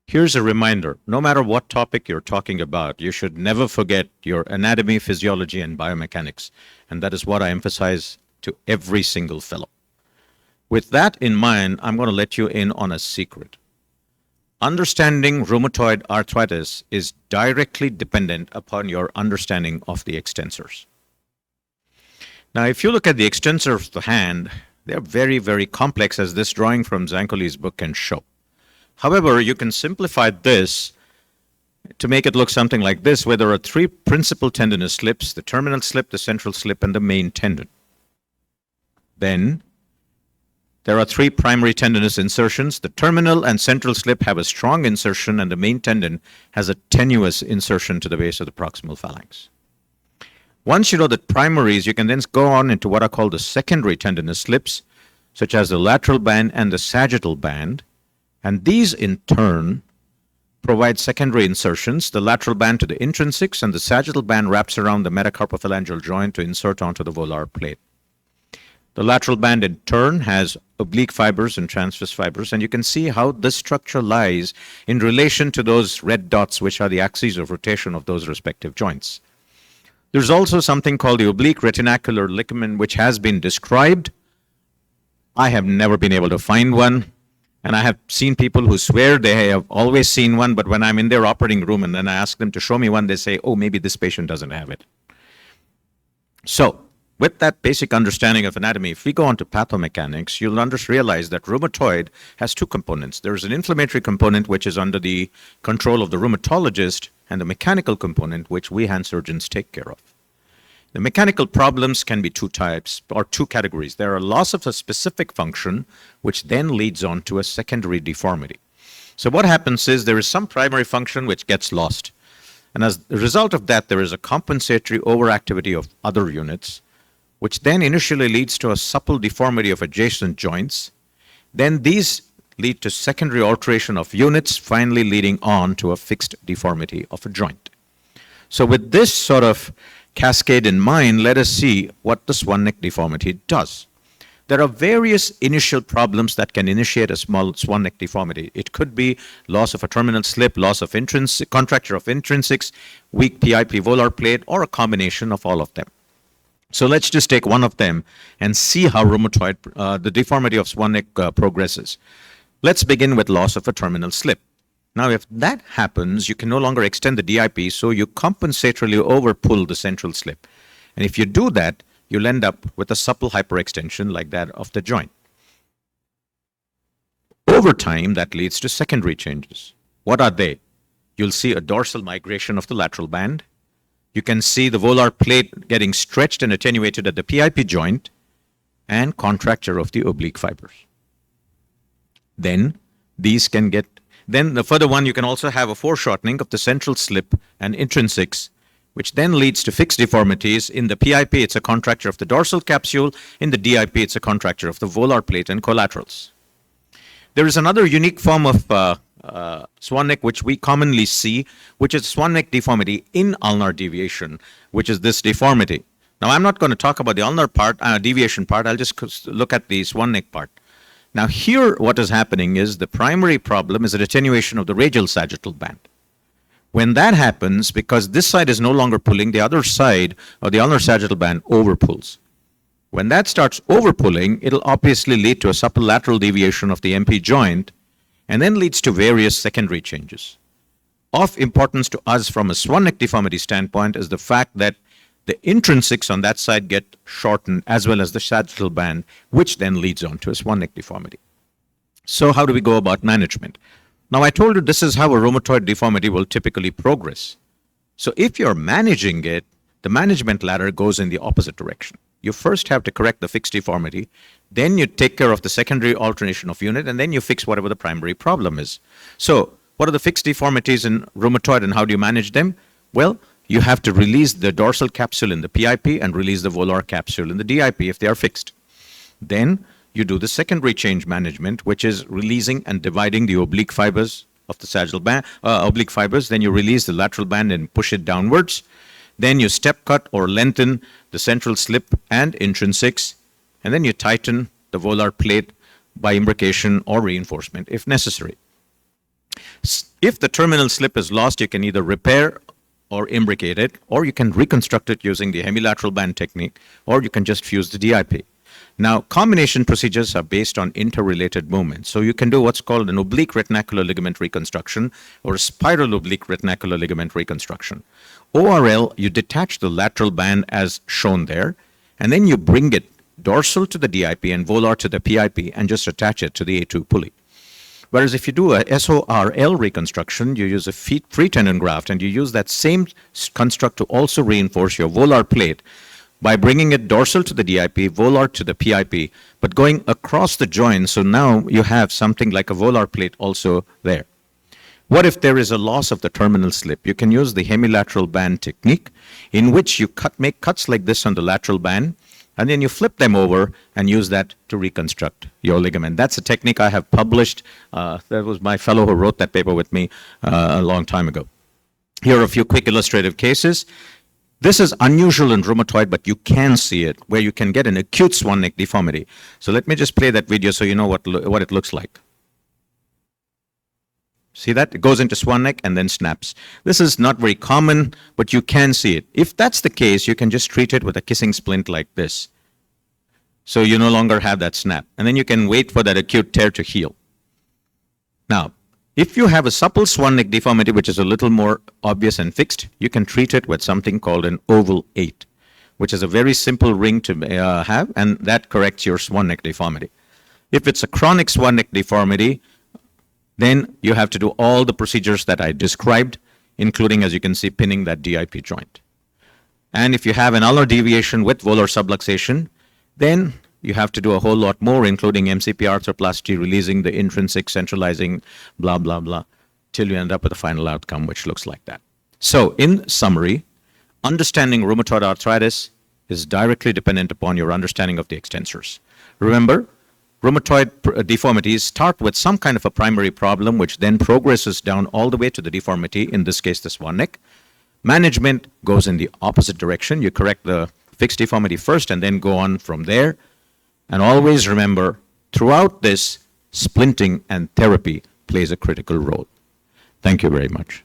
Here's a reminder, no matter what topic you're talking about, you should never forget your anatomy, physiology, and biomechanics. And that is what I emphasize to every single fellow. With that in mind, I'm going to let you in on a secret. Understanding rheumatoid arthritis is directly dependent upon your understanding of the extensors. Now, if you look at the extensors of the hand, they're very, very complex, as this drawing from Zankoli's book can show. However, you can simplify this to make it look something like this, where there are three principal tendinous slips: the terminal slip, the central slip, and the main tendon. Then there are three primary tendinous insertions. The terminal and central slip have a strong insertion, and the main tendon has a tenuous insertion to the base of the proximal phalanx. Once you know the primaries, you can then go on into what are called the secondary tendinous slips, such as the lateral band and the sagittal band. And these, in turn, provide secondary insertions, the lateral band to the intrinsics, and the sagittal band wraps around the metacarpophalangeal joint to insert onto the volar plate. The lateral band, in turn, has oblique fibers and transverse fibers, and you can see how this structure lies in relation to those red dots, which are the axes of rotation of those respective joints. There's also something called the oblique retinacular ligament, which has been described. I have never been able to find one. And I have seen people who swear they have always seen one, but when I'm in their operating room and then I ask them to show me one, they say, oh, maybe this patient doesn't have it. So, with that basic understanding of anatomy, if we go on to pathomechanics, you'll realize that rheumatoid has two components. There's an inflammatory component, which is under the control of the rheumatologist, and the mechanical component, which we hand surgeons take care of. The mechanical problems can be two types, or two categories. There are loss of a specific function, which then leads on to a secondary deformity. So what happens is there is some primary function which gets lost. And as a result of that, there is a compensatory overactivity of other units, which then initially leads to a supple deformity of adjacent joints. Then these lead to secondary alteration of units, finally leading on to a fixed deformity of a joint. So with this sort of cascade in mind, let us see what the swan neck deformity does. There are various initial problems that can initiate a small swan neck deformity. It could be loss of a terminal slip, loss of contracture of intrinsics, weak PIP volar plate, or a combination of all of them. So let's just take one of them and see how rheumatoid, the deformity of swan neck progresses. Let's begin with loss of a terminal slip. Now, if that happens, you can no longer extend the DIP, so you compensatorily overpull the central slip. And if you do that, you'll end up with a supple hyperextension like that of the joint. Over time, that leads to secondary changes. What are they? You'll see a dorsal migration of the lateral band. You can see the volar plate getting stretched and attenuated at the PIP joint, and contracture of the oblique fibers. Then these can get Then the further one, you can also have a foreshortening of the central slip and intrinsics, which then leads to fixed deformities. In the PIP, it's a contracture of the dorsal capsule. In the DIP, it's a contracture of the volar plate and collaterals. There is another unique form of swan neck which we commonly see, which is swan neck deformity in ulnar deviation, which is this deformity. Now, I'm not going to talk about the ulnar part, deviation part. I'll just look at the swan neck part. Now here what is happening is the primary problem is an attenuation of the radial sagittal band. When that happens, because this side is no longer pulling, the other side of the ulnar sagittal band overpulls. When that starts overpulling, it'll obviously lead to a supple lateral deviation of the MP joint, and then leads to various secondary changes. Of importance to us from a swan neck deformity standpoint is the fact that the intrinsics on that side get shortened, as well as the sagittal band, which then leads on to a swan neck deformity. So how do we go about management? Now, I told you this is how a rheumatoid deformity will typically progress. So if you're managing it, the management ladder goes in the opposite direction. You first have to correct the fixed deformity, then you take care of the secondary alternation of unit, and then you fix whatever the primary problem is. So what are the fixed deformities in rheumatoid and how do you manage them? Well, you have to release the dorsal capsule in the PIP and release the volar capsule in the DIP if they are fixed. Then you do the secondary change management, which is releasing and dividing the oblique fibers of the sagittal band, oblique fibers. Then you release the lateral band and push it downwards. Then you step cut or lengthen the central slip and intrinsics, and then you tighten the volar plate by imbrication or reinforcement if necessary. If the terminal slip is lost, you can either repair or imbricate it, or you can reconstruct it using the hemilateral band technique, or you can just fuse the DIP. Now, combination procedures are based on interrelated movements. So you can do what's called an oblique retinacular ligament reconstruction or a spiral oblique retinacular ligament reconstruction. ORL, you detach the lateral band as shown there, and then you bring it dorsal to the DIP and volar to the PIP and just attach it to the A2 pulley. Whereas if you do a SORL reconstruction, you use a free tendon graft and you use that same construct to also reinforce your volar plate by bringing it dorsal to the DIP, volar to the PIP, but going across the joint, so now you have something like a volar plate also there. What if there is a loss of the terminal slip? You can use the hemilateral band technique, in which you make cuts like this on the lateral band, and then you flip them over and use that to reconstruct your ligament. That's a technique I have published. That was my fellow who wrote that paper with me a long time ago. Here are a few quick illustrative cases. This is unusual in rheumatoid, but you can see it, where you can get an acute swan neck deformity. So let me just play that video so you know what it looks like. See that? It goes into swan neck and then snaps. This is not very common, but you can see it. If that's the case, you can just treat it with a kissing splint like this. So you no longer have that snap. And then you can wait for that acute tear to heal. Now, if you have a supple swan neck deformity, which is a little more obvious and fixed, you can treat it with something called an oval 8, which is a very simple ring to have, and that corrects your swan neck deformity. If it's a chronic swan neck deformity, then you have to do all the procedures that I described, including, as you can see, pinning that DIP joint. And if you have an ulnar deviation with volar subluxation, then you have to do a whole lot more, including MCP arthroplasty, releasing the intrinsic, centralizing, blah, blah, blah, till you end up with a final outcome, which looks like that. So, in summary, understanding rheumatoid arthritis is directly dependent upon your understanding of the extensors. Remember, rheumatoid deformities start with some kind of a primary problem, which then progresses down all the way to the deformity, in this case, the swan neck. Management goes in the opposite direction. You correct the fixed deformity first and then go on from there. And always remember, throughout this, splinting and therapy plays a critical role. Thank you very much.